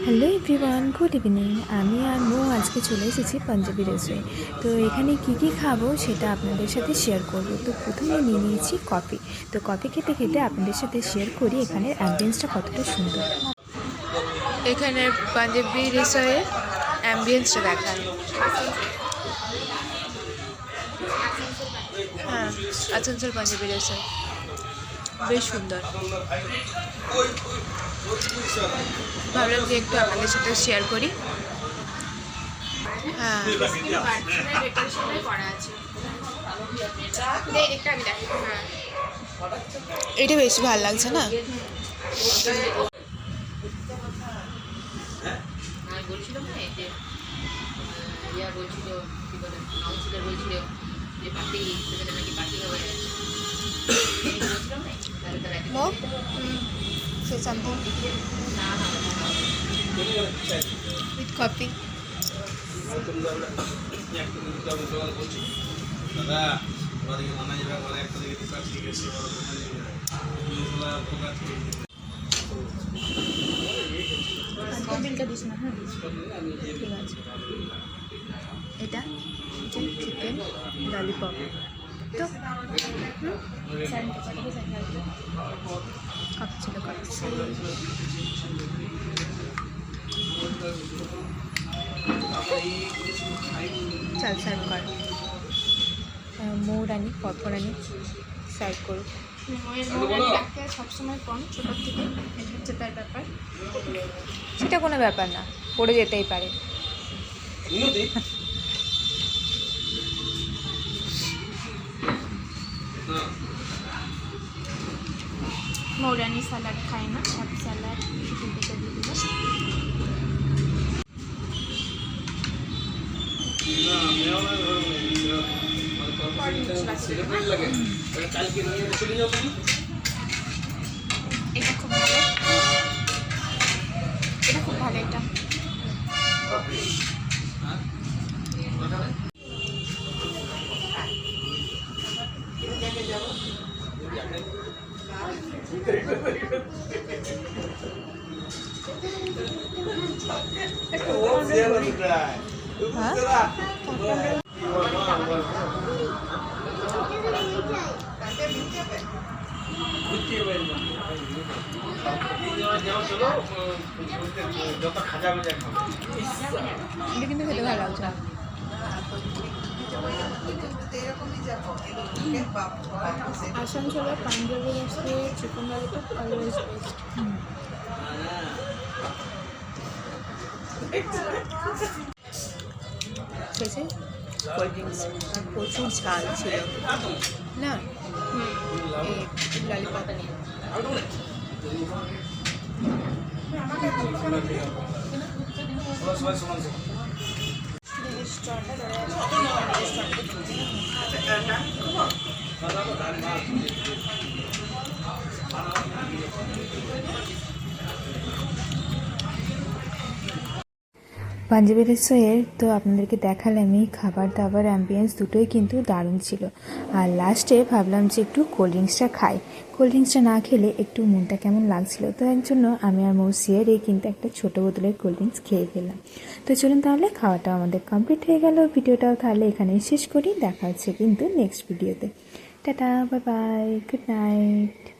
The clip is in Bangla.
Hello everyone, good evening. আমি আর মো আজকে চলে এসেছি পাঞ্জাবি রেস্টুরেন্ট। তো এখানে কী খাবো সেটা আপনাদের সাথে শেয়ার করব। তো প্রথমে নিয়ে নিয়েছি কফি। তো কফি খেতে খেতে আপনাদের সাথে শেয়ার করি এখানের অ্যাম্বিয়েন্সটা কতটা সুন্দর। এখানে পাঞ্জাবি রেস্টুরেন্টের অ্যাম্বিয়েন্সটা দেখায়। হ্যাঁ, আসানসোল পাঞ্জাবি রেস্টুরেন্ট বেশ সুন্দর। ভাবলাম যে একটু আপনাদের সাথে শেয়ার করি। হ্যাঁ, এটা বেশি ভালো লাগছে না? Say something with coffee. বিলটা দিস না। হ্যাঁ, ঠিক আছে। এটা চিকেন ললিপপ। তো কত ছিল? কত চল সার্ভ কর। মৌরানি পরপরানি সার্ভ করুক। সবসময় কম ছোটোর থেকে, এটা হচ্ছে তার ব্যাপার। সেটা কোনো ব্যাপার না, পড়ে যেতেই পারে। মৌরানি স্যালাড খায় না, সব স্যালাড দিকে দিয়ে দিল। এটা খুব ভালো, এটা খুব ভালো। এটা এটা কিন্তু খেতে ভালো লাগছে। আসানসোলের Punjabi restaurant chicken lollipop always best. শেষে কোল্ড ড্রিঙ্কস প্রচুর ঝাল ছিল না? এই ললিপপ পাঞ্জাবি রেস্টুরেন্টের তো আপনাদেরকে দেখালামই। খাবার দাবার অ্যাম্বিয়েন্স দুটোই কিন্তু দারুণ ছিল। আর লাস্টে ভাবলাম যে একটু কোল্ড ড্রিঙ্কসটা খাই। কোল্ড ড্রিঙ্কসটা না খেলে একটু মনটা কেমন লাগছিল, তো এর জন্য আমি আর মৌ শেয়ারে কিন্তু একটা ছোটো বোতলের কোল্ড ড্রিঙ্কস খেয়ে ফেললাম। তো চলুন তাহলে, খাওয়াটা আমাদের কমপ্লিট হয়ে গেল। ভিডিওটাও তাহলে এখানেই শেষ করি। দেখা হচ্ছে কিন্তু নেক্সট ভিডিওতে। Tata, bye bye, good night.